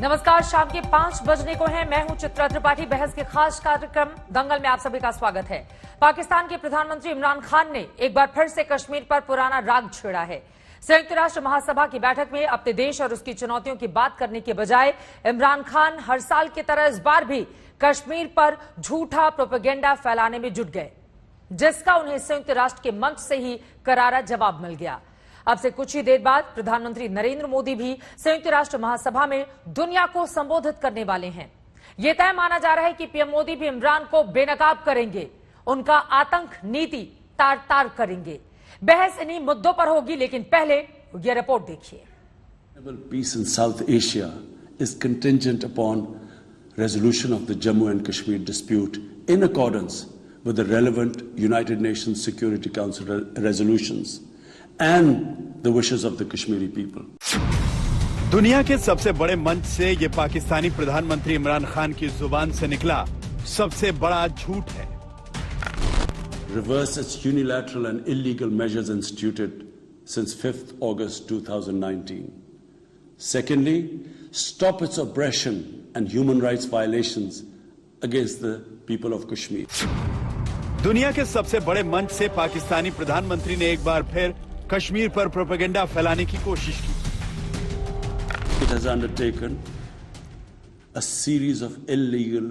नमस्कार, शाम के 5 बजने को है। मैं हूं चित्रा त्रिपाठी। बहस के खास कार्यक्रम दंगल में आप सभी का स्वागत है। पाकिस्तान के प्रधानमंत्री इमरान खान ने एक बार फिर से कश्मीर पर पुराना राग छेड़ा है। संयुक्त राष्ट्र महासभा की बैठक में अपने देश और उसकी चुनौतियों की बात करने के बजाय इमरान खान हर साल की तरह इस बार भी कश्मीर पर झूठा प्रोपेगेंडा फैलाने में जुट गए, जिसका उन्हें संयुक्त राष्ट्र के मंच से ही करारा जवाब मिल गया। अब से कुछ ही देर बाद प्रधानमंत्री नरेंद्र मोदी भी संयुक्त राष्ट्र महासभा में दुनिया को संबोधित करने वाले हैं। यह तय माना जा रहा है कि पीएम मोदी भी इमरान को बेनकाब करेंगे, उनका आतंक नीति तार तार करेंगे। बहस इन्हीं मुद्दों पर होगी, लेकिन पहले यह रिपोर्ट देखिए। Peace in South Asia is contingent upon resolution of the Jammu and Kashmir dispute in accordance with the relevant United Nations Security Council resolutions and the wishes of the Kashmiri people. दुनिया के सबसे बड़े मंच से ये पाकिस्तानी प्रधानमंत्री इमरान खान की जुबान से निकला सबसे बड़ा झूठ है। Reverse its unilateral and illegal measures instituted since 5th August 2019. Secondly, stop its oppression and human rights violations against the people of Kashmir. दुनिया के सबसे बड़े मंच से पाकिस्तानी प्रधानमंत्री ने एक बार फिर कश्मीर पर प्रोपेगेंडा फैलाने की कोशिश की। It has undertaken a series of illegal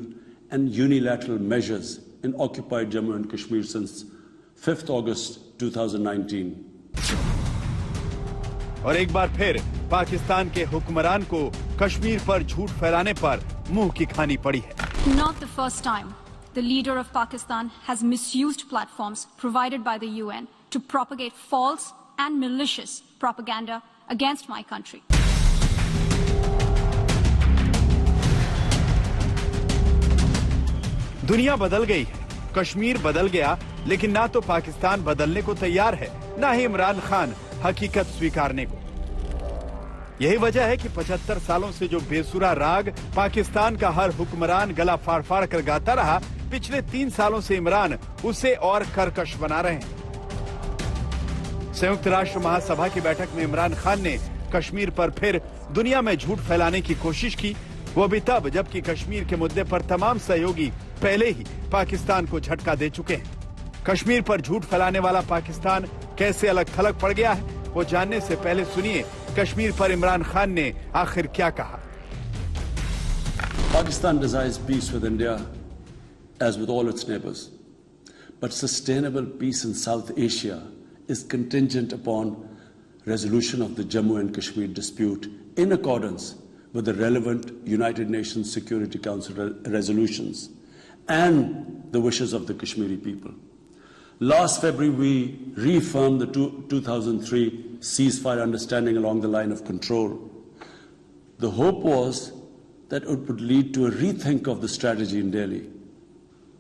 and unilateral measures in occupied Jammu and Kashmir since 5th August 2019. और एक बार फिर पाकिस्तान के हुक्मरान को कश्मीर पर झूठ फैलाने पर मुंह की खानी पड़ी है। Not the first time the leader of Pakistan has misused platforms provided by the UN to propagate false and malicious propaganda against my country. दुनिया बदल गई है, कश्मीर बदल गया, लेकिन ना तो पाकिस्तान बदलने को तैयार है, ना ही इमरान खान हकीकत स्वीकारने को। यही वजह है कि 75 सालों से जो बेसुरा राग पाकिस्तान का हर हुक्मरान गला फाड़ फाड़ कर गाता रहा, पिछले 3 सालों से इमरान उसे और कर्कश बना रहे हैं। संयुक्त राष्ट्र महासभा की बैठक में इमरान खान ने कश्मीर पर फिर दुनिया में झूठ फैलाने की कोशिश की, वो भी तब जबकि कश्मीर के मुद्दे पर तमाम सहयोगी पहले ही पाकिस्तान को झटका दे चुके हैं। कश्मीर पर झूठ फैलाने वाला पाकिस्तान कैसे अलग थलग पड़ गया है, वो जानने से पहले सुनिए कश्मीर पर इमरान खान ने आखिर क्या कहा। Pakistan desires peace with India as with all its neighbors, but sustainable peace in South Asia is contingent upon resolution of the Jammu and Kashmir dispute in accordance with the relevant United Nations Security Council resolutions and the wishes of the Kashmiri people. Last February, we reaffirmed the 2003 ceasefire understanding along the line of control. The hope was that it would lead to a rethink of the strategy in Delhi.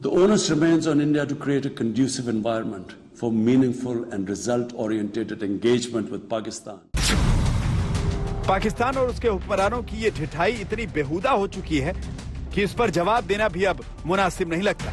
The onus remains on India to create a conducive environment for meaningful and result-oriented engagement with Pakistan. Pakistan और उसके हुक्मरानों की ये ढिठाई इतनी बेहुदा हो चुकी है कि इस पर जवाब देना भी अब मुनासिब नहीं लगता।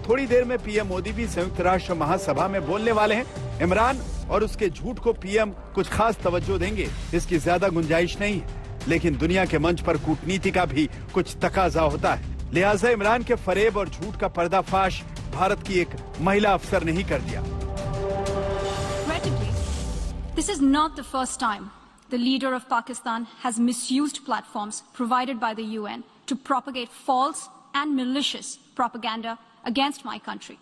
थोड़ी देर में पीएम मोदी भी संयुक्त राष्ट्र महासभा में बोलने वाले हैं। इमरान और उसके झूठ को पीएम कुछ खास तवज्जो देंगे, इसकी ज्यादा गुंजाइश नहीं है, लेकिन दुनिया के मंच पर कूटनीति का भी कुछ तकाजा होता है। लिहाजा इमरान के फरेब और झूठ का पर्दाफाश भारत की एक महिला अफसर ने ही कर दिया। This is not the first time the leader of Pakistan has misused platforms provided by the UN to propagate false and malicious propaganda against my country,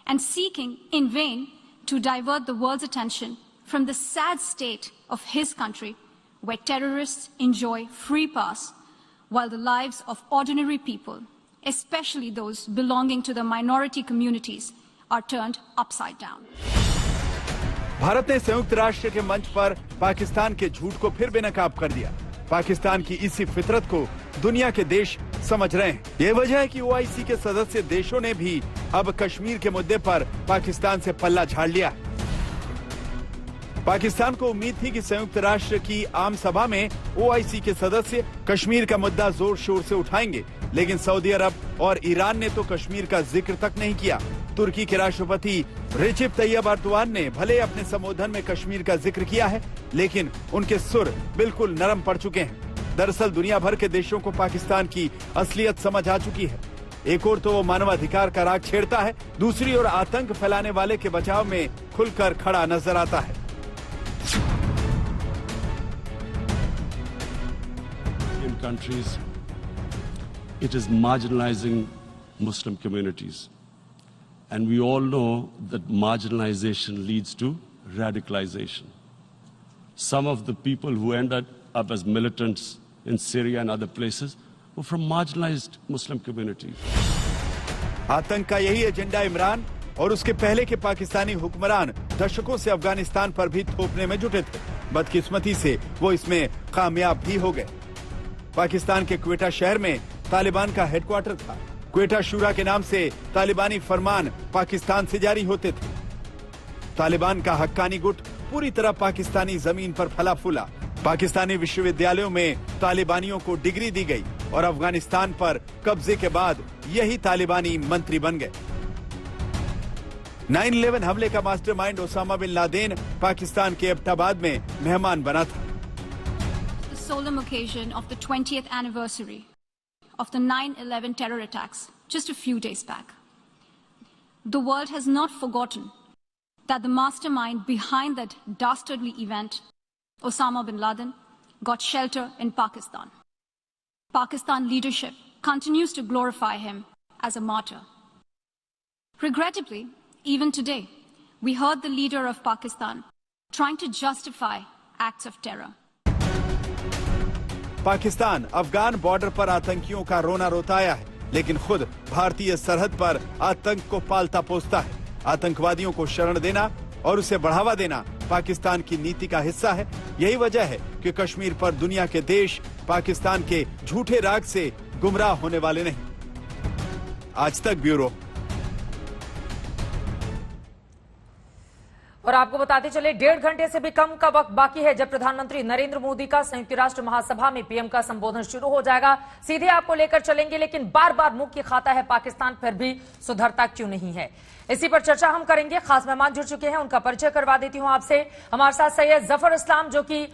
and seeking in vain to divert the world's attention from the sad state of his country, where terrorists enjoy free pass, while the lives of ordinary people, especially those belonging to the minority communities, are turned upside down. Bharat ने संयुक्त राष्ट्र के मंच पर पाकिस्तान के झूठ को फिर बेनकाब कर दिया। पाकिस्तान की इसी फितरत को दुनिया के देश समझ रहे हैं। ये वजह है कि ओआईसी के सदस्य देशों ने भी अब कश्मीर के मुद्दे पर पाकिस्तान से पल्ला झाड़ लिया। पाकिस्तान को उम्मीद थी कि संयुक्त राष्ट्र की आम सभा में ओआईसी के सदस्य कश्मीर का मुद्दा जोर शोर से उठाएंगे, लेकिन सऊदी अरब और ईरान ने तो कश्मीर का जिक्र तक नहीं किया। तुर्की के राष्ट्रपति रेसिप तैयब एर्दोआन ने भले अपने संबोधन में कश्मीर का जिक्र किया है, लेकिन उनके सुर बिल्कुल नरम पड़ चुके हैं। दरअसल दुनिया भर के देशों को पाकिस्तान की असलियत समझ आ चुकी है। एक ओर तो वो मानवाधिकार का राग छेड़ता है, दूसरी ओर आतंक फैलाने वाले के बचाव में खुलकर खड़ा नजर आता है। In countries, it is marginalizing Muslim communities. And we all know that marginalization leads to radicalization. Some of the people who ended up as militants in Syria and other places were from marginalized Muslim communities. आतंक का यही agenda Imran और उसके पहले के पाकिस्तानी हुक्मरान दशकों से अफगानिस्तान पर भी थोपने में जुटे थे। बदकिस्मती से वो इसमें कामयाब भी हो गए। पाकिस्तान के क्वेटा शहर में तालिबान का हेडक्वार्टर था। क्वेटा शूरा के नाम से तालिबानी फरमान पाकिस्तान से जारी होते थे। तालिबान का हक्कानी गुट पूरी तरह पाकिस्तानी जमीन पर फला फूला। पाकिस्तानी विश्वविद्यालयों में तालिबानियों को डिग्री दी गई और अफगानिस्तान पर कब्जे के बाद यही तालिबानी मंत्री बन गए। 9/11 हमले का mastermind Osama bin Laden Pakistan के एबटाबाद में मेहमान बना था। The solemn occasion of the 20th anniversary of the 9/11 terror attacks just a few days back. The world has not forgotten that the mastermind behind that dastardly event, Osama bin Laden, got shelter in Pakistan. Pakistan leadership continues to glorify him as a martyr. Regrettably, even today, we heard the leader of Pakistan trying to justify acts of terror. Pakistan Afghan border पर आतंकियों का रोना रोताया है, लेकिन खुद भारतीय सरहद पर आतंक को पालता पोसता है। आतंकवादियों को शरण देना और उसे बढ़ावा देना पाकिस्तान की नीति का हिस्सा है। यही वजह है कि कश्मीर पर दुनिया के देश पाकिस्तान के झूठे राग से गुमराह होने वाले नहीं। आज तक ब्यूरो। और आपको बताते चले 1.5 घंटे से भी कम का वक्त बाकी है जब प्रधानमंत्री नरेंद्र मोदी का संयुक्त राष्ट्र महासभा में पीएम का संबोधन शुरू हो जाएगा। सीधे आपको लेकर चलेंगे, लेकिन बार बार मुंह की खाता है पाकिस्तान, फिर भी सुधरता क्यों नहीं है, इसी पर चर्चा हम करेंगे। खास मेहमान जुड़ चुके हैं, उनका परिचय करवा देती हूं आपसे। हमारे साथ सैयद जफर इस्लाम, जो कि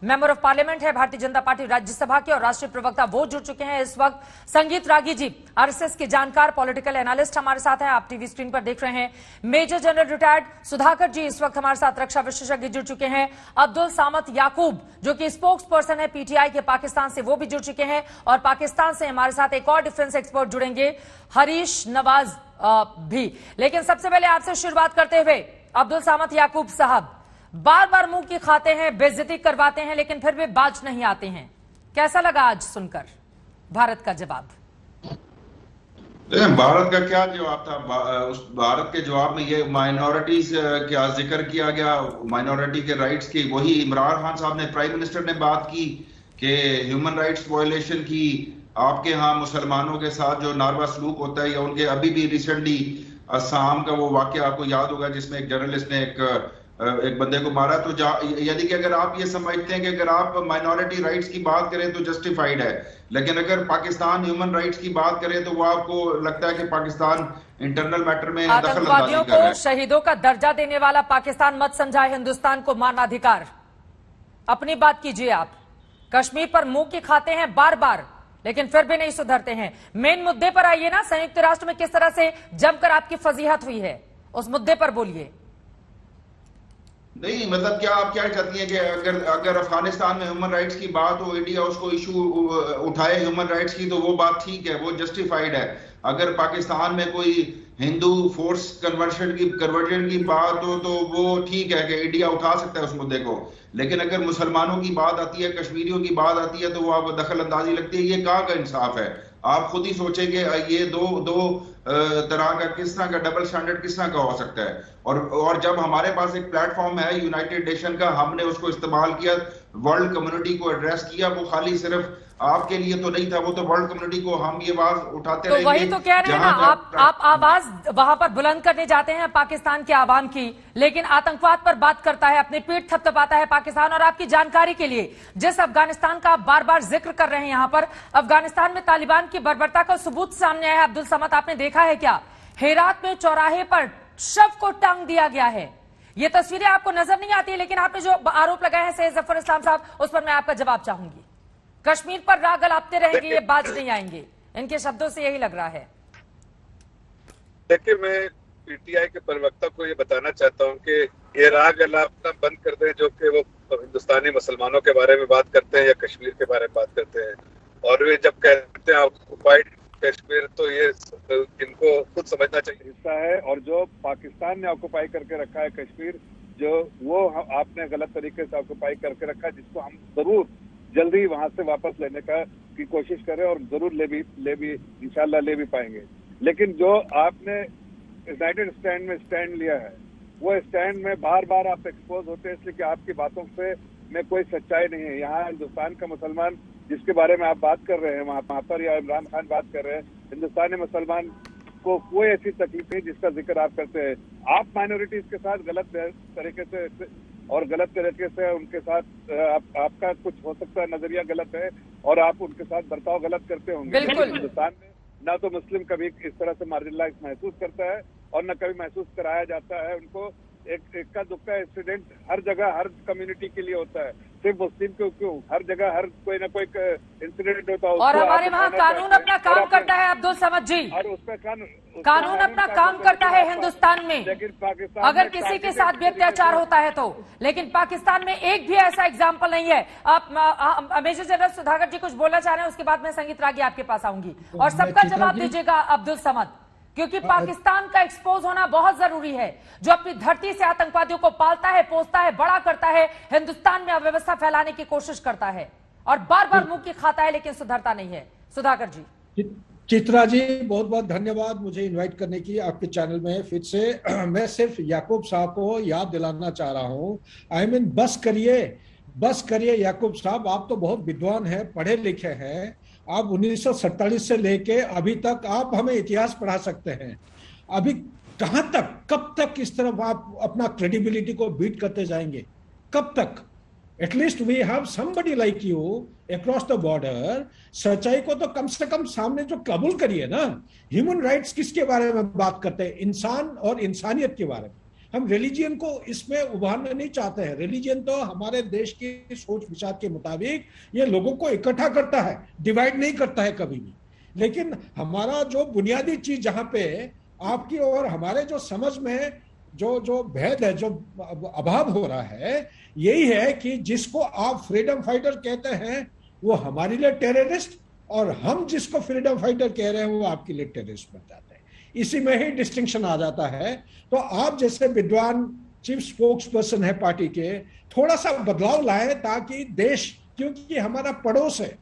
मेंबर ऑफ पार्लियामेंट है भारतीय जनता पार्टी राज्यसभा के और राष्ट्रीय प्रवक्ता, वो जुड़ चुके हैं इस वक्त। संगीत रागी जी, आरएसएस के जानकार, पॉलिटिकल एनालिस्ट हमारे साथ हैं, आप टीवी स्क्रीन पर देख रहे हैं। मेजर जनरल रिटायर्ड सुधाकर जी इस वक्त हमारे साथ रक्षा विशेषज्ञ जुड़ चुके हैं। अब्दुल सामत याकूब, जो कि स्पोक्स पर्सन है पीटीआई के पाकिस्तान से, वो भी जुड़ चुके हैं। और पाकिस्तान से हमारे साथ एक और डिफेंस एक्सपर्ट जुड़ेंगे, हरीश नवाज भी। लेकिन सबसे पहले आपसे शुरुआत करते हुए अब्दुल सामत याकूब साहब, बार बार मुंह की खाते हैं, बेइज्जती करवाते हैं, लेकिन फिर भी बाज नहीं आते हैं। कैसा लगा आज सुनकर भारत का जवाब? भारत का क्या जवाब था? उस भारत के जवाब में ये माइनॉरिटीज क्या जिक्र किया गया, माइनॉरिटी के राइट्स की। वही इमरान खान साहब ने, प्राइम मिनिस्टर ने बात की कि ह्यूमन राइट्स वायलेशन की आपके यहाँ मुसलमानों के साथ जो नारवा सलूक होता है, या उनके अभी भी रिसेंटली असम का वो वाकया आपको याद होगा जिसमें एक जर्नलिस्ट ने एक बंदे को मारा। तो यानी कि अगर आप ये समझते हैं कि अगर आप माइनॉरिटी राइट्स की बात करें तो जस्टिफाइड है, लेकिन अगर पाकिस्तान ह्यूमन राइट्स की बात करें तो वो आपको लगता है कि पाकिस्तान इंटरनल मैटर में आतंकवादियों को शहीदों का दर्जा देने वाला पाकिस्तान मत समझाए हिंदुस्तान को मानवाधिकार। अपनी बात कीजिए आप। कश्मीर पर मुंह की खाते हैं बार बार, लेकिन फिर भी नहीं सुधरते हैं। मेन मुद्दे पर आइए ना, संयुक्त राष्ट्र में किस तरह से जमकर आपकी फजीहत हुई है, उस मुद्दे पर बोलिए। नहीं, मतलब क्या आप क्या चाहती हैं कि अगर अफगानिस्तान में ह्यूमन राइट्स की बात हो, इंडिया उसको इशू उठाए ह्यूमन राइट्स की, तो वो बात ठीक है, वो जस्टिफाइड है। अगर पाकिस्तान में कोई हिंदू फोर्स कन्वर्जन की बात हो तो वो ठीक है कि इंडिया उठा सकता है उस मुद्दे को। लेकिन अगर मुसलमानों की बात आती है, कश्मीरियों की बात आती है, तो वो आपको दखल अंदाजी लगती है। ये कहाँ का इंसाफ है? आप खुद ही सोचेंगे ये दो तरह का किस तरह का डबल स्टैंडर्ड किस तरह का हो सकता है। और जब हमारे पास एक प्लेटफॉर्म है यूनाइटेड नेशन का, हमने उसको इस्तेमाल किया, वर्ल्ड कम्युनिटी को एड्रेस किया। वो खाली सिर्फ आपके लिए तो नहीं था, वो तो वर्ल्ड कम्युनिटी को हम ये आवाज उठाते रहेंगे। तो वही तो कह रहे हैं ना, आप आवाज वहां पर बुलंद करने जाते हैं पाकिस्तान के आवाम की, लेकिन आतंकवाद पर बात करता है, अपनी पीठ थपथपाता है पाकिस्तान। और आपकी जानकारी के लिए, जिस अफगानिस्तान का आप बार बार जिक्र कर रहे हैं यहां पर, अफगानिस्तान में तालिबान की बर्बरता का सबूत सामने आया है। अब्दुल समद, आपने देखा है क्या? हेरात में चौराहे पर शव को टांग दिया गया है। ये तस्वीरें आपको नजर नहीं आती, लेकिन आपने जो आरोप लगाए हैं सैयद जफर इस्लाम साहब, उस पर मैं आपका जवाब चाहूंगी। कश्मीर पर राग अलापते रहेंगे, ये बाज नहीं आएंगे, इनके शब्दों से यही लग रहा है। देखिए, मैं पीटीआई के प्रवक्ता को ये बताना चाहता हूँ कि ये राग अलापना बंद कर दें, जो कि वो हिंदुस्तानी मुसलमानों के बारे में बात करते हैं या कश्मीर के बारे में बात करते हैं। और वे जब कहते हैं ऑक्युपाइड कश्मीर, तो ये इनको खुद समझना चाहिए हिस्सा है, और जो पाकिस्तान ने ऑक्युपाई करके रखा है कश्मीर, जो वो आपने गलत तरीके से ऑक्युपाई करके रखा है, जिसको हम जरूर जल्दी वहां से वापस लेने की कोशिश करें, और जरूर ले भी इंशाल्लाह ले भी पाएंगे। लेकिन जो आपने यूनाइटेड स्टैंड में स्टैंड लिया है, वो स्टैंड में बार बार आप एक्सपोज होते हैं, इसलिए कि आपकी बातों से में कोई सच्चाई नहीं है। यहाँ हिंदुस्तान का मुसलमान जिसके बारे में आप बात कर रहे हैं वहाँ पर, या इमरान खान बात कर रहे हैं, हिंदुस्तानी मुसलमान को कोई ऐसी तकलीफ नहीं जिसका जिक्र आप करते हैं। आप माइनॉरिटीज के साथ गलत तरीके से और गलत तरीके से उनके साथ आपका कुछ हो सकता है नजरिया गलत है, और आप उनके साथ बर्ताव गलत करते होंगे। हिंदुस्तान में ना तो मुस्लिम कभी इस तरह से मार्जिनलाइज महसूस करता है, और न कभी महसूस कराया जाता है उनको। एक इक्का दुक्का इंसिडेंट हर जगह हर कम्युनिटी के लिए होता है, सिर्फ मुस्लिम क्यों, हर जगह हर कोई ना कोई इंसिडेंट होता है। और हमारे वहाँ कानून अपना काम करता है अब्दुल समद जी, और उसका कानून अपना काम करता है हिंदुस्तान में। लेकिन पाकिस्तान अगर किसी के साथ भी अत्याचार होता है तो, लेकिन पाकिस्तान में एक भी ऐसा एग्जाम्पल नहीं है। आप मेजर जनरल सुधाकर जी कुछ बोलना चाह रहे हैं, उसके बाद मैं संगीत रागी आपके पास आऊंगी, और सबका जवाब दीजिएगा अब्दुल समद, क्योंकि पाकिस्तान का एक्सपोज होना बहुत जरूरी है, जो अपनी धरती से आतंकवादियों को पालता है, पोसता है, बड़ा करता है, हिंदुस्तान में अव्यवस्था फैलाने की कोशिश करता है, और बार बार मुंह की खाता है लेकिन सुधरता नहीं है। सुधाकर जी। चित्रा जी, बहुत बहुत धन्यवाद मुझे इनवाइट करने की आपके चैनल में फिर से। मैं सिर्फ याकूब साहब को याद दिलाना चाह रहा हूँ, बस करिए याकूब साहब, आप तो बहुत विद्वान हैं, पढ़े लिखे हैं, आप 1947 से लेके अभी तक आप हमें इतिहास पढ़ा सकते हैं। अभी कहां तक, कब तक इस तरफ आप अपना क्रेडिबिलिटी को बीट करते जाएंगे, कब तक? At least we have somebody like you across the border. सच्चाई को तो कम से कम सामने जो कबूल करिए ना। ह्यूमन राइट्स किसके बारे में बात करते हैं? इंसान और इंसानियत के बारे में। हम रिलीजियन को इसमें उभारना नहीं चाहते हैं। रिलीजियन तो हमारे देश की सोच विचार के मुताबिक ये लोगों को इकट्ठा करता है, डिवाइड नहीं करता है कभी भी। लेकिन हमारा जो बुनियादी चीज जहां पे आपकी और हमारे जो समझ में जो भेद है, जो अभाव हो रहा है, यही है कि जिसको आप फ्रीडम फाइटर कहते हैं वो हमारे लिए टेररिस्ट, और हम जिसको फ्रीडम फाइटर कह रहे हैं वो आपके लिए टेररिस्ट बन जाते हैं। इसी में ही डिस्टिंक्शन आ जाता है। तो आप जैसे विद्वान चीफ स्पोक्स पर्सन है पार्टी के, थोड़ा सा बदलाव लाए ताकि देश, क्योंकि हमारा पड़ोस है,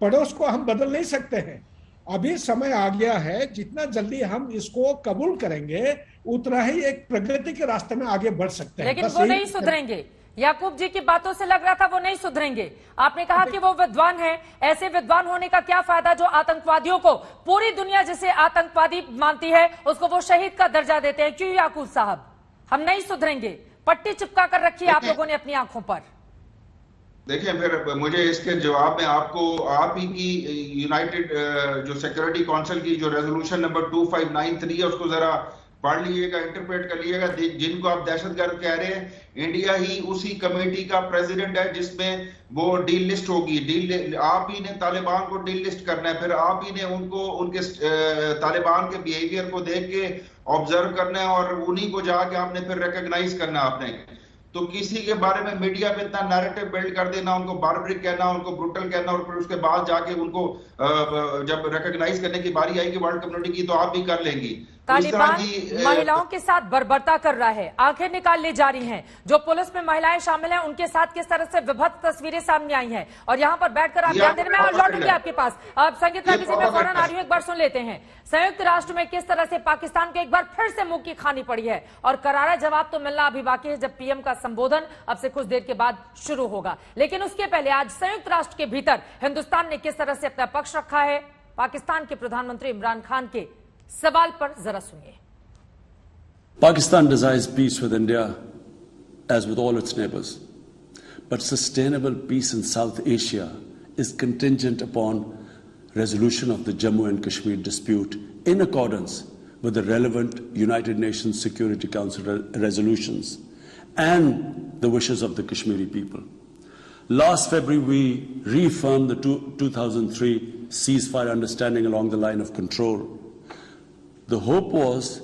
पड़ोस को हम बदल नहीं सकते हैं। अभी समय आ गया है, जितना जल्दी हम इसको कबूल करेंगे उतना ही एक प्रगति के रास्ते में आगे बढ़ सकते हैं। लेकिन वो नहीं सुधरेंगे। याकूब जी की बातों से लग रहा था वो नहीं सुधरेंगे। आपने कहा कि वो विद्वान हैं, ऐसे विद्वान होने का क्या फायदा जो आतंकवादियों को, पूरी दुनिया जिसे आतंकवादी मानती है उसको वो शहीद का दर्जा देते हैं। क्यों याकूब साहब, हम नहीं सुधरेंगे? पट्टी चिपका कर रखी है आप लोगों ने अपनी आंखों पर। देखिए, फिर मुझे इसके जवाब में आपको आप ही की यूनाइटेड जो सिक्योरिटी काउंसिल की जो रेजोल्यूशन नंबर 2593 है उसको जरा पढ़ लीजिएगा, इंटरप्रेट कर लीजिएगा। जिनको आप दहशतगर्द कह रहे हैं, इंडिया ही उसी कमेटी का प्रेसिडेंट है जिसमें वो डील लिस्ट होगी। आप ही ने तालिबान को डील लिस्ट करना है, फिर आप ही ने उनको उनके तालिबान के बिहेवियर को देख के ऑब्जर्व करना है, और उन्हीं को जाके आपने फिर रिकॉग्नाइज करना आपने। तो किसी के बारे में मीडिया पे इतना नैरेटिव बिल्ड कर देना, उनको बार्बरिक कहना, उनको ब्रूटल कहना, और फिर उसके बाद जाके उनको जब रिकॉग्नाइज करने की बारी आएगी वर्ल्ड कम्युनिटी की तो आप भी कर लेंगी। तालिबान महिलाओं के साथ बर्बरता कर रहा है, आंखें निकाल ली जा रही हैं। जो पुलिस में महिलाएं शामिल हैं उनके साथ किस तरह से विभत्स तस्वीरें सामने आई हैं, और यहाँ पर बैठकर आप ध्यान देने में, और लौटूंगी आपके पास। अब संगीत रागी जी में फौरन आ रही हूँ, एक बार सुन लेते हैं। संयुक्त राष्ट्र में किस तरह से पाकिस्तान को एक बार फिर से मुंह की खानी पड़ी है, और करारा जवाब तो मिलना अभी बाकी है, जब पीएम का संबोधन अब से कुछ देर के बाद शुरू होगा। लेकिन उसके पहले आज संयुक्त राष्ट्र के भीतर हिंदुस्तान ने किस तरह से अपना पक्ष रखा है, पाकिस्तान के प्रधानमंत्री इमरान खान के सवाल पर जरा सुनिए। Pakistan desires peace with India as with all its neighbors. But sustainable peace in South Asia is contingent upon resolution of the Jammu and Kashmir dispute in accordance with the relevant United Nations Security Council resolutions and the wishes of the Kashmiri people. Last February, we reaffirmed the 2003 ceasefire understanding along the line of control. The hope was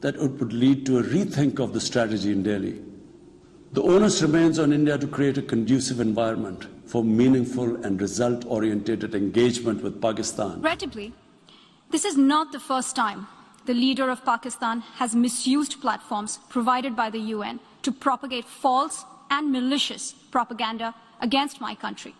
that it would lead to a rethink of the strategy in Delhi. The onus remains on India to create a conducive environment for meaningful and result-oriented engagement with Pakistan. Regrettably, this is not the first time the leader of Pakistan has misused platforms provided by the UN to propagate false and malicious propaganda against my country,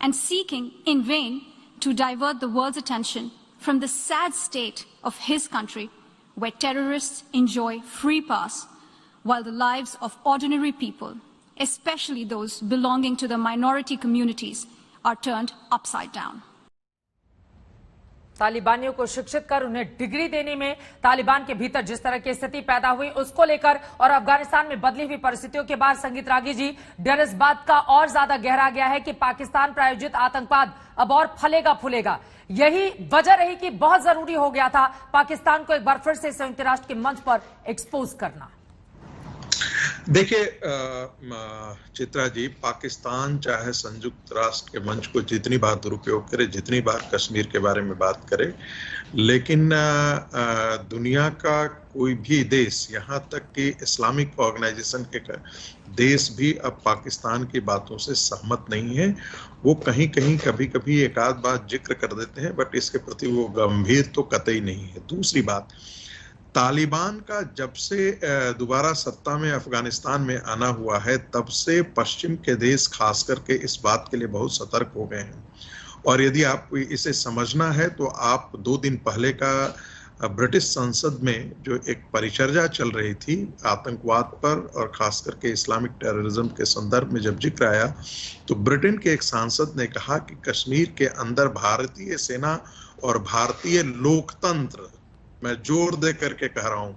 and seeking in vain to divert the world's attention from the sad state of his country, where terrorists enjoy free pass while the lives of ordinary people, especially those belonging to the minority communities, are turned upside down. तालिबानियों को शिक्षित कर उन्हें degree देने में तालिबान के भीतर जिस तरह की स्थिति पैदा हुई उसको लेकर और अफगानिस्तान में बदली हुई परिस्थितियों के बाद संगीत रागी जी, डर इस बात का और ज्यादा गहरा गया है कि पाकिस्तान प्रायोजित आतंकवाद अब और फलेगा फूलेगा। यही वजह रही कि बहुत जरूरी हो गया था पाकिस्तान को एक बार फिर से संयुक्त राष्ट्र के मंच पर एक्सपोज करना। देखिए चित्रा जी, पाकिस्तान चाहे संयुक्त राष्ट्र के मंच को जितनी बार दुरुपयोग करे, जितनी बार कश्मीर के बारे में बात करे, लेकिन दुनिया का कोई भी देश, यहाँ तक कि इस्लामिक ऑर्गेनाइजेशन के देश भी अब पाकिस्तान की बातों से सहमत नहीं है। वो कहीं कहीं कभी कभी एक आध बात जिक्र कर देते हैं, बट इसके प्रति वो गंभीर तो कतई नहीं है। दूसरी बात, तालिबान का जब से दोबारा सत्ता में अफगानिस्तान में आना हुआ है, तब से पश्चिम के देश खास करके इस बात के लिए बहुत सतर्क हो गए हैं। और यदि आपको इसे समझना है तो आप 2 दिन पहले का ब्रिटिश संसद में जो एक परिचर्चा चल रही थी आतंकवाद पर और खास करके इस्लामिक टेररिज्म के संदर्भ में जब जिक्र आया, तो ब्रिटेन के एक सांसद ने कहा कि कश्मीर के अंदर भारतीय सेना और भारतीय लोकतंत्र, मैं जोर दे करके कह रहा हूं,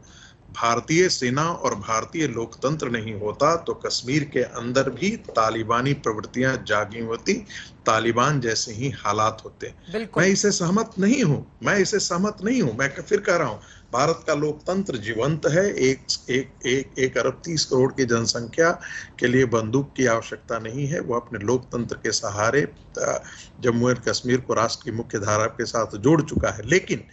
भारतीय सेना और भारतीय लोकतंत्र नहीं होता तो कश्मीर के अंदर भी तालिबानी प्रवृत्तियां जागी होती, तालिबान जैसे ही हालात होते। मैं इसे सहमत नहीं हूं। मैं फिर कह रहा हूं, भारत का लोकतंत्र जीवंत है। 1 अरब 30 करोड़ की जनसंख्या के लिए बंदूक की आवश्यकता नहीं है। वो अपने लोकतंत्र के सहारे जम्मू एंड कश्मीर को राष्ट्र की मुख्य धारा के साथ जोड़ चुका है। लेकिन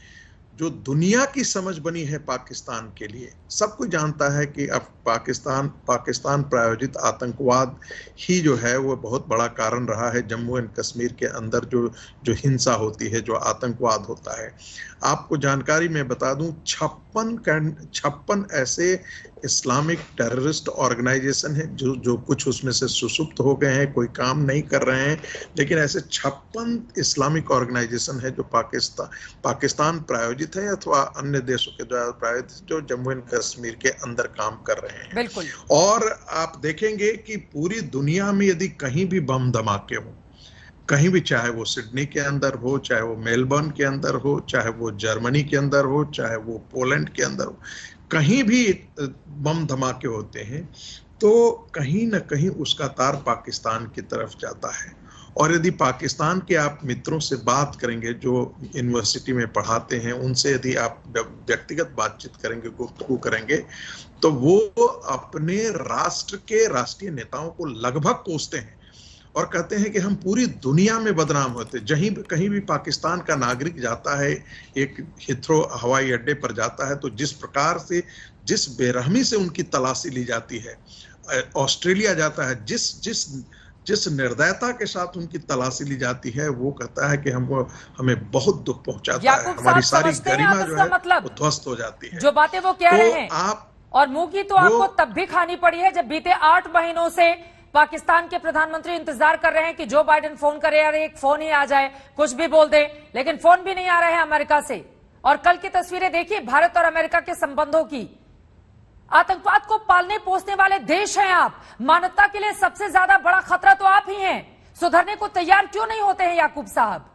जो दुनिया की समझ बनी है पाकिस्तान के लिए, सब कुछ जानता है कि अब पाकिस्तान प्रायोजित आतंकवाद ही जो है वो बहुत बड़ा कारण रहा है जम्मू एंड कश्मीर के अंदर जो हिंसा होती है, जो आतंकवाद होता है। आपको जानकारी में बता दूं, 56 ऐसे इस्लामिक टेररिस्ट ऑर्गेनाइजेशन है जो कुछ उसमें से सुसुप्त हो गए हैं, कोई काम नहीं कर रहे हैं, लेकिन ऐसे 56 इस्लामिक ऑर्गेनाइजेशन है जो पाकिस्तान प्रायोजित है अथवा अन्य देशों के द्वारा प्रायोजित, जो जम्मू एंड कश्मीर के अंदर काम कर रहे हैं। बिल्कुल। और आप देखेंगे कि पूरी दुनिया में यदि कहीं भी बम धमाके हो, कहीं भी, चाहे वो सिडनी के अंदर हो, चाहे वो मेलबर्न के अंदर हो, चाहे वो जर्मनी के अंदर हो, चाहे वो पोलैंड के अंदर हो, कहीं भी बम धमाके होते हैं तो कहीं ना कहीं उसका तार पाकिस्तान की तरफ जाता है। और यदि पाकिस्तान के आप मित्रों से बात करेंगे जो यूनिवर्सिटी में पढ़ाते हैं, उनसे यदि आप व्यक्तिगत बातचीत करेंगे, गुफ्तगू करेंगे, तो वो अपने राष्ट्र के राष्ट्रीय नेताओं को लगभग कोसते हैं और कहते हैं कि हम पूरी दुनिया में बदनाम होते। कहीं भी पाकिस्तान का नागरिक जाता है, एक हिथ्रो हवाई अड्डे पर जाता है, तो जिस प्रकार से, जिस बेरहमी से उनकी तलाशी ली जाती है, ऑस्ट्रेलिया जाता है, जिस निर्दयता के साथ उनकी तलाशी ली जाती है, वो कहता है कि हमें बहुत दुख पहुंचाता है, हमारी सारी गरिमा जो है वो ध्वस्त हो जाती है। जो बातें वो कह रहे हैं आप, और मुंह की तो आपको तब भी खानी पड़ी है जब बीते 8 महीनों से पाकिस्तान के प्रधानमंत्री इंतजार कर रहे हैं कि जो बाइडेन फोन करे, अरे एक फोन ही आ जाए, कुछ भी बोल दे, लेकिन फोन भी नहीं आ रहे हैं अमेरिका से। और कल की तस्वीरें देखिए भारत और अमेरिका के संबंधों की। आतंकवाद को पालने पोसने वाले देश हैं आप। मानवता के लिए सबसे ज्यादा बड़ा खतरा तो आप ही हैं। सुधरने को तैयार क्यों नहीं होते हैं याकूब साहब?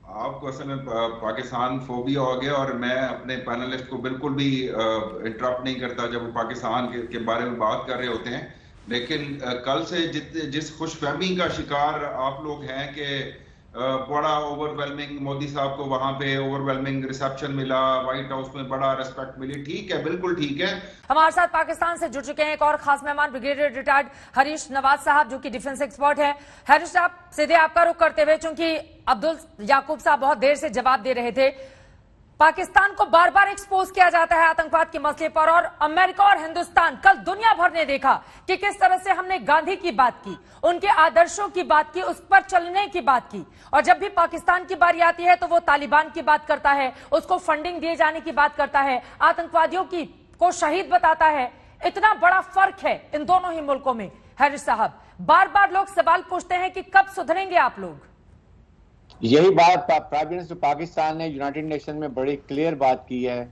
आपको असल में पाकिस्तान फोबिया हो गया, और मैं अपने पैनलिस्ट को बिल्कुल भी इंटरप्ट नहीं करता जब वो पाकिस्तान के बारे में बात कर रहे होते हैं। लेकिन कल से जिस खुशफहमी का शिकार आप लोग हैं कि बड़ा ओवरवेलमिंग, मोदी साहब को वहां पे ओवरवेलमिंग रिसेप्शन मिला, व्हाइट हाउस में बड़ा रेस्पेक्ट मिली, ठीक है, बिल्कुल ठीक है। हमारे साथ पाकिस्तान से जुड़ चुके हैं एक और खास मेहमान, ब्रिगेडियर रिटायर्ड हरीश नवाज साहब, जो कि डिफेंस एक्सपर्ट हैं। हरीश साहब, सीधे आपका रुख करते हुए, चूंकि अब्दुल याकूब साहब बहुत देर से जवाब दे रहे थे, पाकिस्तान को बार बार एक्सपोज किया जाता है आतंकवाद के मसले पर, और अमेरिका और हिंदुस्तान, कल दुनिया भर ने देखा कि किस तरह से हमने गांधी की बात की, उनके आदर्शों की बात की, उस पर चलने की बात की, और जब भी पाकिस्तान की बारी आती है तो वो तालिबान की बात करता है, उसको फंडिंग दिए जाने की बात करता है, आतंकवादियों को शहीद बताता है। इतना बड़ा फर्क है इन दोनों ही मुल्कों में। हरीश साहब, बार बार लोग सवाल पूछते हैं कि कब सुधरेंगे आप लोग? यही बात प्राइम मिनिस्टर पाकिस्तान ने यूनाइटेड नेशन में बड़ी क्लियर बात की है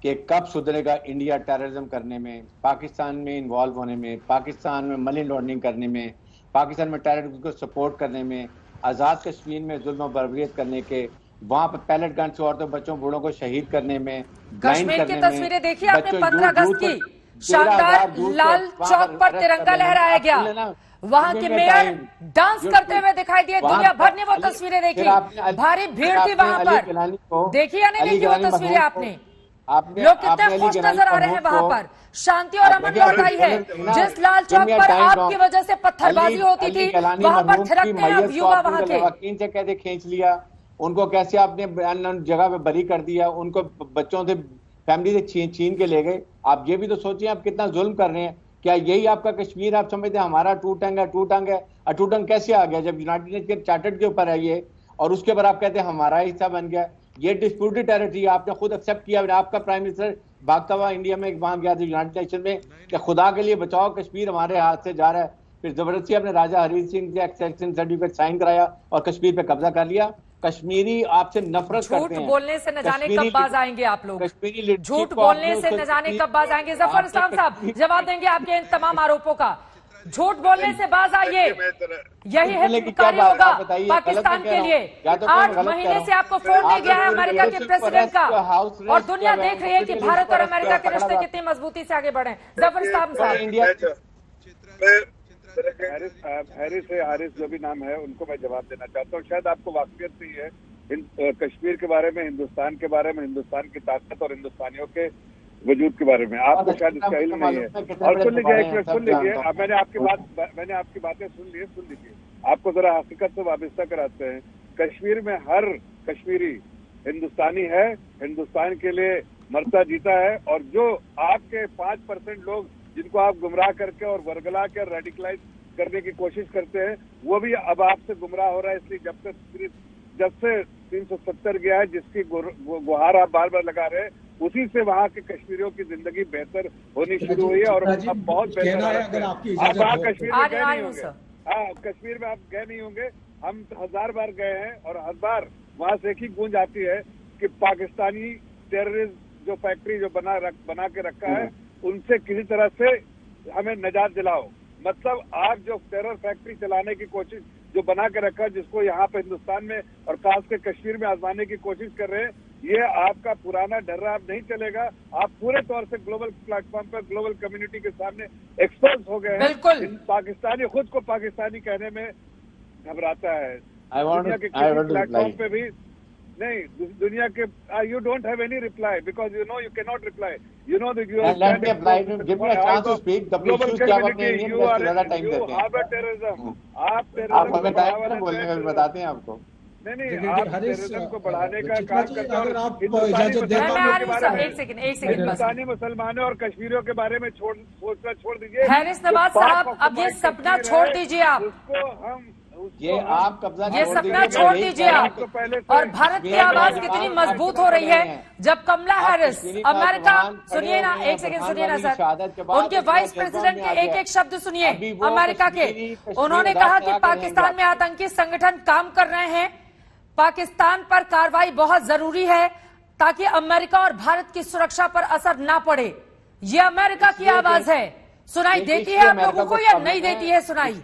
कि कब सुधरेगा इंडिया टेररिज्म करने में, पाकिस्तान में इन्वॉल्व होने में, पाकिस्तान में मनी लॉन्ड्रिंग करने में, पाकिस्तान में टेररिज्म को सपोर्ट करने में, आज़ाद कश्मीर में जुल्म और बर्बरियत करने के, वहां पर पैलेट गन से औरतों बच्चों बूढ़ों को शहीद करने में, कश्मीर की तस्वीरें देखिए आपने 15 अगस्त की, शानदार लाल चौक पर तिरंगा लहराया गया, वहां के मेयर डांस करते हुए दिखाई दिए, दुनिया भर ने वो तस्वीरें देखी, भारी भीड़ थी वहां पर, देखी या नहीं देखी वो तस्वीरें आपने? लोग कितने खुश नजर आ रहे हैं वहां पर, शांति और अमन लौट आई है। जिस लाल चौक पर आपकी वजह से पत्थरबाजी होती थी, वहां पर थिरकते हैं अब युवा वहां के। वकील से कैसे खींच लिया, उनको कैसे आपने जगह पे बरी कर दिया, उनको बच्चों से फैमिली से छीन के ले गए। आप ये भी तो सोचिए आप कितना जुल्म कर रहे हैं। क्या यही आपका कश्मीर आप समझते हैं हमारा टू टंग है? टू टंग कैसे आ गया जब यूनाइटेड नेशन के चार्टर्ड के ऊपर है ये, और उसके ऊपर आप कहते हैं हमारा हिस्सा बन गया। ये डिस्प्यूटेड टेरिटरी आपने खुद एक्सेप्ट किया। आपका प्राइम मिनिस्टर भागता हुआ इंडिया में वहां गया था यूनाइटेड नेशन में कि खुदा के लिए बचाओ कश्मीर हमारे हाथ से जा रहा है, फिर जबरदस्ती आपने राजा हरीश सिंह से एक्सेप्शन सर्टिफिकेट साइन कराया और कश्मीर पे कब्जा कर लिया। कश्मीरी आपसे नफरत करते हैं। झूठ बोलने से न जाने कब बाज आएंगे आप लोग, कश्मीरी झूठ बोलने से न जाने कब बाज आएंगे। जफर इस्लाम साहब जवाब देंगे आपके इन तमाम आरोपों का। झूठ बोलने से बाज आइए, यही हितकारी होगा पाकिस्तान के लिए। 8 महीने से आपको फोन दे गया है अमेरिका के प्रेसिडेंट का, और दुनिया देख रही है कि भारत और अमेरिका के रिश्ते कितनी मजबूती से आगे बढ़े। जफर इस्लाम साहब, हारिस जो भी नाम है उनको मैं जवाब देना चाहता हूँ। शायद आपको वाकफियत नहीं है कश्मीर के बारे में, हिंदुस्तान के बारे में, हिंदुस्तान की ताकत और हिंदुस्तानियों के वजूद के बारे में आपको शायद इसका इल्म नहीं है। और सुन लीजिए, अब मैंने आपकी बातें सुन लीजिए, आपको जरा हकीकत से वाबस्ता कराते हैं। कश्मीर में हर कश्मीरी हिंदुस्तानी है, हिंदुस्तान के लिए मरता जीता है, और जो आपके 5% लोग जिनको आप गुमराह करके और वर्गला के रेडिकलाइज करने की कोशिश करते हैं, वो भी अब आपसे गुमराह हो रहा है। इसलिए जब से 370 गया है, जिसकी गुहार आप बार बार लगा रहे हैं, उसी से वहाँ के कश्मीरियों की जिंदगी बेहतर होनी शुरू हुई है, और अब बहुत बेहतर है। अब आप कश्मीर में गए नहीं होंगे, हाँ, कश्मीर में आप गए नहीं होंगे। हम 1000 बार गए हैं, और हर बार वहाँ से एक ही गूंज आती है कि पाकिस्तानी टेररिस्ट जो फैक्ट्री जो बना के रखा है, उनसे किसी तरह से हमें निजात दिलाओ। मतलब आप जो टेरर फैक्ट्री चलाने की कोशिश जो बना के रखा है, जिसको यहाँ पे हिंदुस्तान में और खास कर कश्मीर में आजमाने की कोशिश कर रहे हैं, ये आपका पुराना डर्रा अब नहीं चलेगा। आप पूरे तौर से ग्लोबल प्लेटफॉर्म पर ग्लोबल कम्युनिटी के सामने एक्सपोज हो गए हैं। पाकिस्तानी खुद को पाकिस्तानी कहने में घबराता है। दुनिया के किसी प्लेटफॉर्म पे भी नहीं, दुनिया के you don't have any reply because you know you cannot reply. You know that you are let me apply. Give me a chance to speak. Global community, you harbor terrorism. आप terrorism हमें time बोलने में बताते हैं आपको। नहीं, आप terrorism को बढ़ाने का काम करते हैं। अगर आप इजाजत दें तो एक सेकंड हिंदुस्तानी मुसलमानों और कश्मीरियों के बारे में सोचना छोड़ दीजिए। हैरिस नवाज साहब, अब ये सपना छोड़ दीजिए आप, उसको हम आप कब्जा ये सपना छोड़ दीजिए आप। और भारत की आवाज कितनी मजबूत हो रही है जब कमला हैरिस अमेरिका, सुनिए ना, एक सेकंड सुनिए ना सर, उनके वाइस प्रेसिडेंट के एक शब्द सुनिए अमेरिका के। उन्होंने कहा कि पाकिस्तान में आतंकी संगठन काम कर रहे हैं, पाकिस्तान पर कार्रवाई बहुत जरूरी है ताकि अमेरिका और भारत की सुरक्षा पर असर ना पड़े। ये अमेरिका की आवाज है। सुनाई देती है आप लोगों को या नहीं देती है सुनाई?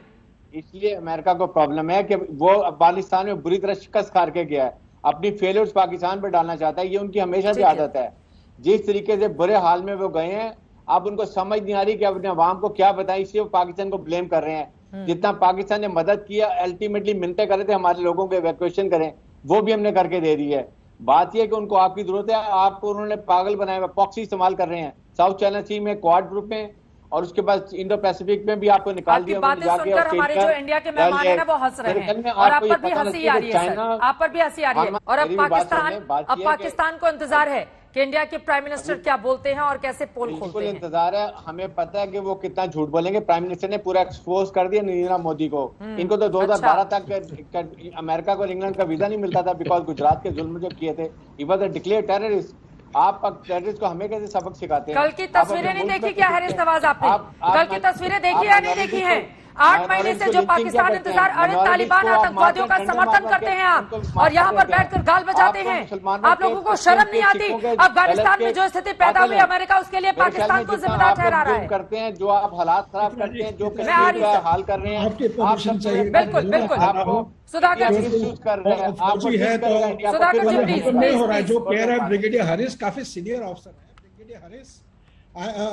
इसलिए अमेरिका को प्रॉब्लम है कि वो अफगानिस्तान में बुरी तरह शिकस्त खा के गया है, अपनी फेलियर्स पाकिस्तान पर डालना चाहता है। ये उनकी हमेशा से आदत है। जिस तरीके से बुरे हाल में वो गए हैं, अब उनको समझ नहीं आ रही कि अपने अवाम को क्या बताएं, इसलिए वो पाकिस्तान को ब्लेम कर रहे हैं। जितना पाकिस्तान ने मदद किया, अल्टीमेटली मिलते कर रहे थे हमारे लोगों के इवैक्यूएशन करें, वो भी हमने करके दे दी है। बात यह है कि उनको आपकी जरूरत है, आपको उन्होंने पागल बनाया हुआ, पॉक्सी इस्तेमाल कर रहे हैं साउथ चाइना सी में, क्वाड ग्रुप में, और उसके बाद इंडो पैसिफिक में भी आपको निकाल दिया। बातें सुनकर हमारे जो इंडिया के मेहमान है ना वो हंस रहे हैं, और आप पर भी हंसी आ रही है सर, आप पर भी हंसी आ रही है। और अब पाकिस्तान को इंतजार है कि इंडिया के प्राइम मिनिस्टर क्या बोलते हैं और कैसे पोल खोलते हैं। इंतजार है, हमें पता है कि वो कितना झूठ बोलेंगे। प्राइम मिनिस्टर ने पूरा एक्सपोज कर दिया नरेंद्र मोदी को। इनको तो 2012 तक अमेरिका को, इंग्लैंड का वीजा नहीं मिलता था, बिकॉज गुजरात के जुल्म जो किए थे, he was a declare terrorist. आप टेररिस्ट को हमें कैसे सबक सिखाते हैं? कल की तस्वीरें नहीं देखी क्या हैरिस नवाज आपने? कल की तस्वीरें देखी या नहीं देखी हैं? 8 महीने से जो पाकिस्तान इंतजार, अरे तालिबान आतंकवादियों का समर्थन करते हैं आप, और यहाँ पर बैठकर गाल बजाते हैं। आप लोगों को शर्म नहीं आती? अफगानिस्तान में जो स्थिति पैदा हुई, अमेरिका उसके लिए पाकिस्तान को जिम्मेदार ठहरा रहा है। करते हैं जो आप हालात खराब करते हैं, जो हाल कर रहे हैं, बिल्कुल बिल्कुल सुधाकर जी कर रहे हैं। सुधाकर जी प्लीज हो रहा है जो कह रहा है ब्रिगेडियर हरीश काफी सीनियर ऑफिसर है। ब्रिगेडियर हरीश,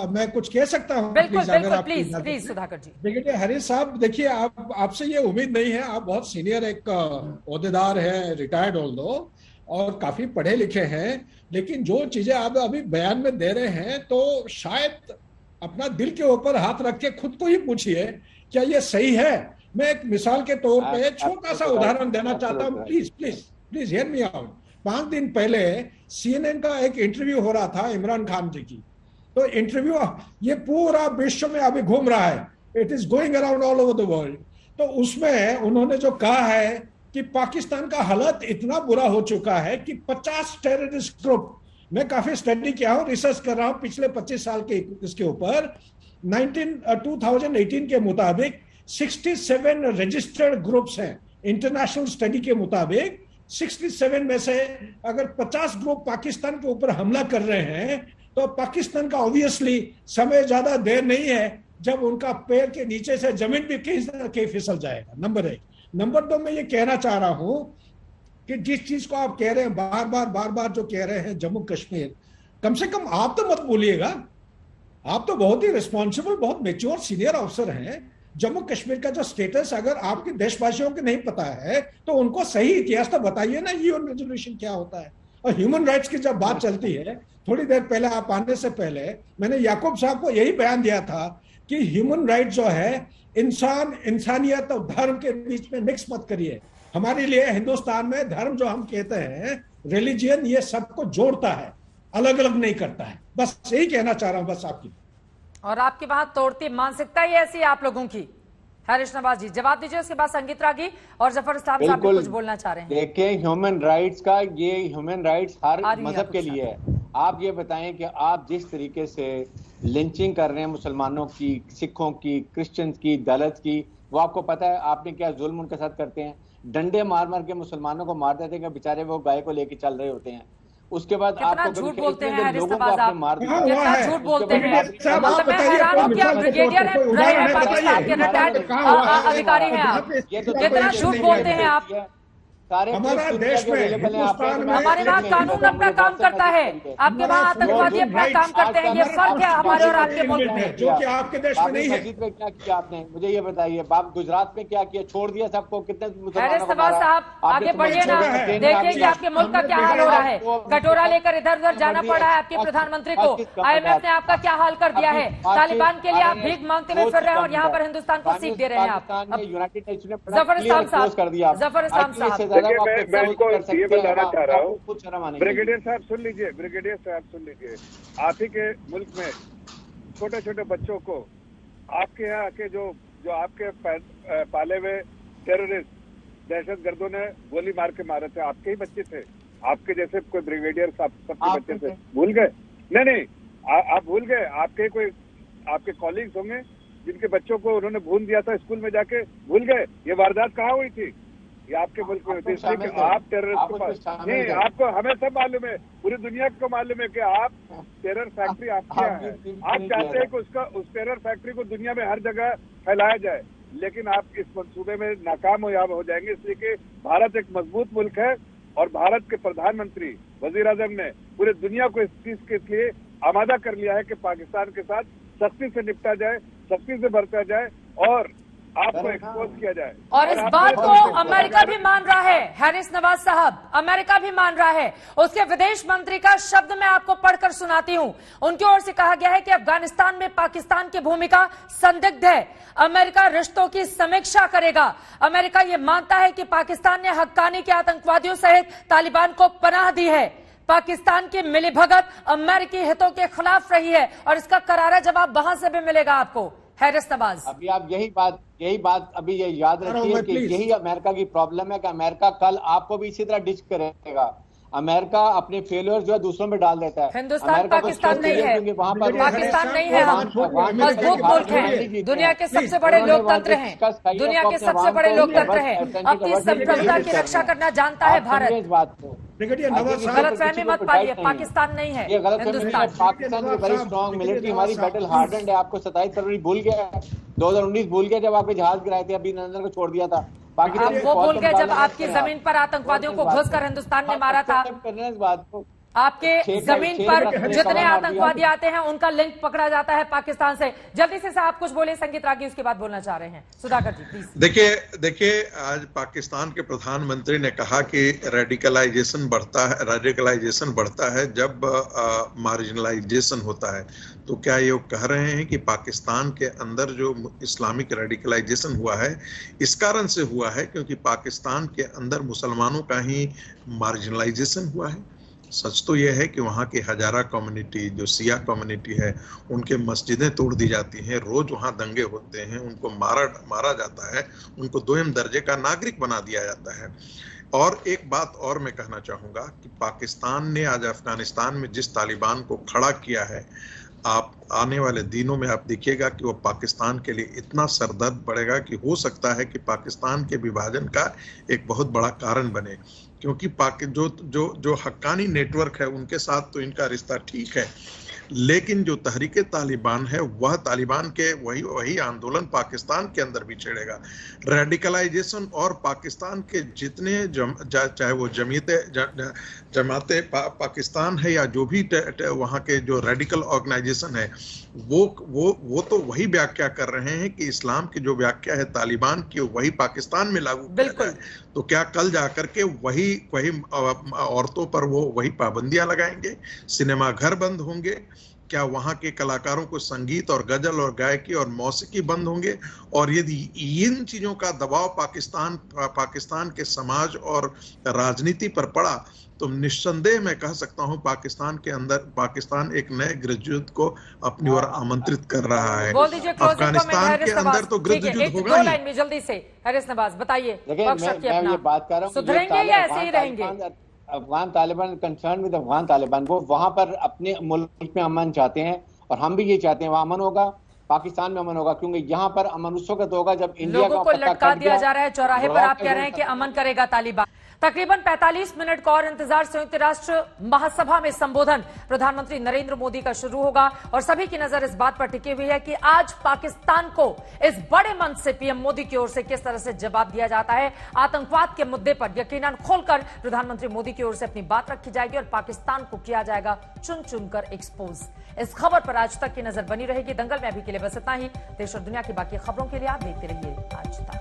मैं कुछ कह सकता हूँ? बिल्कुल बिल्कुल, प्लीज सुधाकर जी। ब्रिगेडियर हरीश साहब, देखिए आपसे ये उम्मीद नहीं है, आप बहुत सीनियर एक ओहदेदार है, रिटायर्ड ऑल्दो, और काफी पढ़े लिखे हैं, लेकिन जो चीजें आप अभी बयान में दे रहे हैं, तो शायद अपना दिल के ऊपर हाथ रख के खुद को ही पूछिए क्या ये सही है। मैं एक मिसाल के तौर पे छोटा सा उदाहरण देना चाहता हूँ, प्लीज हियर मी आउट। 5 दिन पहले CNN का एक इंटरव्यू हो रहा था इमरान खान जी की, तो इंटरव्यू ये पूरा विश्व में अभी घूम रहा है, it is going around all over the world. तो उसमें उन्होंने जो कहा है कि पाकिस्तान का हालत इतना बुरा हो चुका है कि 50 टेररिस्ट ग्रुप, मैं काफी स्टडी किया हूँ, रिसर्च कर रहा हूँ पिछले 25 साल के इसके ऊपर, 2018 के मुताबिक 67 रजिस्टर्ड ग्रुप्स हैं। इंटरनेशनल स्टडी के मुताबिक 67 में से अगर 50 ग्रुप पाकिस्तान के ऊपर हमला कर रहे हैं, तो पाकिस्तान का ऑब्वियसली समय ज्यादा देर नहीं है जब उनका पैर के नीचे से जमीन भी कहीं ना कहीं फिसल जाएगा। नंबर 1। नंबर 2, मैं ये कहना चाह रहा हूं कि जिस चीज को आप कह रहे हैं बार बार जो कह रहे हैं जम्मू कश्मीर, कम से कम आप तो मत भूलिएगा, आप तो बहुत ही रिस्पॉन्सिबल, बहुत मेच्योर सीनियर ऑफिसर हैं। जम्मू कश्मीर का जो स्टेटस अगर आपके देशवासियों को नहीं पता है तो उनको सही इतिहास तो बताइए ना, यूएन रेजोल्यूशन क्या होता है। और ह्यूमन राइट्स की जब बात चलती है, थोड़ी देर पहले आप आने से पहले मैंने याकूब साहब को यही बयान दिया था कि ह्यूमन राइट्स जो है, इंसानियत और धर्म के बीच में मिक्स मत करिए। हमारे लिए हिंदुस्तान में धर्म जो हम कहते हैं, रिलीजियन, ये सबको जोड़ता है, अलग अलग नहीं करता है। बस यही कहना चाह रहा हूं बस आपकी। और आपकी वहां तोड़ती मानसिकता ही ऐसी है आप लोगों की। हैरिस नवाज जी जवाब दीजिए, उसके बाद संगीत रागी और जफर इस्लाम साहब कुछ बोलना चाह रहे हैं। देखिए, ह्यूमन राइट्स का, ये ह्यूमन राइट्स हर मजहब के लिए है। आप ये बताएं कि आप जिस तरीके से लिंचिंग कर रहे हैं मुसलमानों की, सिखों की, क्रिश्चियंस की, दलित की, वो आपको पता है आपने क्या जुल्म उनके साथ करते हैं? डंडे मार मार के मुसलमानों को मार देते हैं, बेचारे वो गाय को लेके चल रहे होते हैं। उसके बाद आपको झूठ बोलते हैं हैरिस लोगों को नवाज, आपने मार दिया, कितना झूठ बोलते हैं। मैं हैरान हूं कि आप ब्रिगेडियर हैं, पाकिस्तान के रिटायर्ड अधिकारी हैं आप, कितना झूठ बोलते हैं आप। हमारा देश में, हिंदुस्तान में, हमारे वहाँ कानून अपना काम करता है, आपके वहाँ आतंकवादी अपना काम करते हैं। ये फर्क है हमारे और आपके मुल्क में, जो कि आपके देश में नहीं है। मस्जिद में क्या किया आपने, मुझे ये बताइए। बाप गुजरात में क्या किया, छोड़ दिया सबको? कितने हैरिस नवाज साहब आगे बढ़िए ना, देखिए कि आपके मुल्क का क्या हाल हो रहा है। कटोरा लेकर इधर उधर जाना पड़ा है आपके प्रधानमंत्री को। IMF ने आपका क्या हाल कर दिया है। तालिबान के लिए आप भीख मांगते हुए फिर रहे हैं और यहाँ पर हिंदुस्तान को सीख दे रहे हैं आप। यूनाइटेड नेशन ने जफर इस्लाम साहब, जफर इस्लाम साहब, मैं इनको ये बताना चाह रहा हूँ, ब्रिगेडियर साहब सुन लीजिए, ब्रिगेडियर साहब सुन लीजिए। आप ही के मुल्क में छोटे छोटे बच्चों को आपके यहाँ के जो आपके पाले हुए टेररिस्ट दहशतगर्दों ने गोली मार के मारे थे, आपके ही बच्चे थे। आपके जैसे कोई ब्रिगेडियर साहब सबके बच्चे थे, भूल गए? नहीं, आप भूल गए? आपके कोई आपके कॉलीग्स होंगे जिनके बच्चों को उन्होंने भून दिया था स्कूल में जाके, भूल गए? ये वारदात कहाँ हुई थी? ये आपके मुल्क में हुई थी। आप टेररिस्ट के पास नहीं, आपको हमें सब मालूम है, पूरी दुनिया को मालूम है कि आप टेरर फैक्ट्री आपके यहाँ है। आप चाहते हैं कि उस टेरर फैक्ट्री को दुनिया में हर जगह फैलाया जाए, लेकिन आप इस मंसूबे में नाकाम हो जाएंगे। इसलिए कि भारत एक मजबूत मुल्क है और भारत के प्रधानमंत्री, वजीर आजम ने पूरी दुनिया को इस चीज के लिए आमादा कर लिया है कि पाकिस्तान के साथ सख्ती से निपटा जाए, सख्ती से बरता जाए। और आपको एक्सपोज किया जाए। और इस बात को अमेरिका भी मान रहा है, हैरिस नवाज साहब, अमेरिका भी मान रहा है। उसके विदेश मंत्री का शब्द मैं आपको पढ़कर सुनाती हूं। उनकी ओर से कहा गया है कि अफगानिस्तान में पाकिस्तान की भूमिका संदिग्ध है, अमेरिका रिश्तों की समीक्षा करेगा। अमेरिका ये मानता है कि पाकिस्तान ने हक्कानी के आतंकवादियों सहित तालिबान को पनाह दी है। पाकिस्तान की मिलीभगत अमेरिकी हितों के खिलाफ रही है और इसका करारा जवाब वहां से भी मिलेगा आपको, हैरिस नवाज। अभी आप यही बात अभी ये याद रखिए कि यही अमेरिका की प्रॉब्लम है कि अमेरिका कल आपको भी इसी तरह डिच करेगा। अमेरिका अपने फेलियर जो है दूसरों में डाल देता है। हिंदुस्तान पाकिस्तान नहीं है, वहां पर पाकिस्तान नहीं है, हम मजबूत मुल्क हैं, दुनिया के सबसे बड़े लोकतंत्र हैं, दुनिया के सबसे बड़े लोकतंत्र हैं। अपनी संप्रभुता की रक्षा करना जानता है भारत। गलतफहमी मत पालिए, पाकिस्तान नहीं है, ये गलतफहमी। पाकिस्तान की बड़ी स्ट्रॉन्ग मिलिट्री, हमारी बैटल हार्डेंड है। आपको 27 फरवरी भूल गया, 2019 भूल गया जब आपके जहाज गिराए थे, अभिनंदन को छोड़ दिया था। आप वो भूल गए जब आपकी जमीन पर आतंकवादियों को घुसकर हिंदुस्तान ने मारा था। इस बात को आपके जमीन पर जितने आतंकवादी आते हैं उनका लिंक पकड़ा जाता है पाकिस्तान से। जल्दी से आप कुछ बोले, संगीत रागी उसके बाद बोलना चाह रहे हैं। सुधाकर जी प्लीज। देखिए आज पाकिस्तान के प्रधानमंत्री ने कहा कि रेडिकलाइजेशन बढ़ता है जब मार्जिनलाइजेशन होता है। तो क्या ये कह रहे हैं कि पाकिस्तान के अंदर जो इस्लामिक रेडिकलाइजेशन हुआ है इस कारण से हुआ है क्योंकि पाकिस्तान के अंदर मुसलमानों का ही मार्जिनलाइजेशन हुआ है? सच तो यह है कि वहाँ की हजारा कम्युनिटी जो सिया कम्युनिटी है उनके मस्जिदें तोड़ दी जाती हैं, रोज वहाँ दंगे होते हैं, उनको मारा जाता है, उनको दोयम दर्जे का नागरिक बना दिया जाता है। और एक बात और मैं कहना चाहूँगा कि पाकिस्तान ने आज अफगानिस्तान में जिस तालिबान को खड़ा किया है, आप आने वाले दिनों में आप देखिएगा कि वो पाकिस्तान के लिए इतना सरदर्द पड़ेगा कि हो सकता है कि पाकिस्तान के विभाजन का एक बहुत बड़ा कारण बने। क्योंकि जो हक्कानी नेटवर्क है उनके साथ तो इनका रिश्ता ठीक है, लेकिन जो तहरीके तालिबान है वह तालिबान के वही आंदोलन पाकिस्तान के अंदर भी छेड़ेगा। रेडिकलाइजेशन और पाकिस्तान के जितने चाहे वो जमाते पाकिस्तान है या जो भी वहाँ के जो रेडिकल ऑर्गेनाइजेशन है वो तो वही व्याख्या कर रहे हैं कि इस्लाम की जो व्याख्या है तालिबान की वही पाकिस्तान में लागू किया जाए। तो क्या कल जाकर के वही औरतों पर वो वही पाबंदियां लगाएंगे? सिनेमा घर बंद होंगे? क्या वहाँ के कलाकारों को संगीत और गजल और गायकी और मौसीकी बंद होंगे? और यदि इन चीजों का दबाव पाकिस्तान के समाज और राजनीति पर पड़ा तो निस्संदेह मैं कह सकता हूं पाकिस्तान एक नए गृहयुद्ध को अपनी ओर आमंत्रित कर रहा है। अफगानिस्तान के अंदर तो गृहयुद्ध होगा ही। लाइन में जल्दी से हैरिस नवाज बताइए, मैं ये बात कर रहा हूँ, सुधरेंगे या ऐसे ही रहेंगे? अफगान तालिबान कंसर्न विद अफगान तालिबान, वो वहां पर अपने मुल्क में अमन चाहते हैं और हम भी ये चाहते हैं वहां अमन होगा, पाकिस्तान में अमन होगा। क्योंकि यहाँ पर अमन उस वक्त होगा जब इंडिया लोगों को लटका दिया जा रहा है चौराहे पर, आप कह रहे हैं कि अमन करेगा तालिबान। तकरीबन 45 मिनट का और इंतजार। संयुक्त राष्ट्र महासभा में संबोधन प्रधानमंत्री नरेंद्र मोदी का शुरू होगा और सभी की नजर इस बात पर टिकी हुई है कि आज पाकिस्तान को इस बड़े मंच से पीएम मोदी की ओर से किस तरह से जवाब दिया जाता है। आतंकवाद के मुद्दे पर यकीनन खोलकर प्रधानमंत्री मोदी की ओर से अपनी बात रखी जाएगी और पाकिस्तान को किया जाएगा चुन चुनकर एक्सपोज। इस खबर पर आज तक की नजर बनी रहेगी। दंगल में अभी के लिए बस इतना ही। देश और दुनिया की बाकी खबरों के लिए आप देखते रहिए आज तक।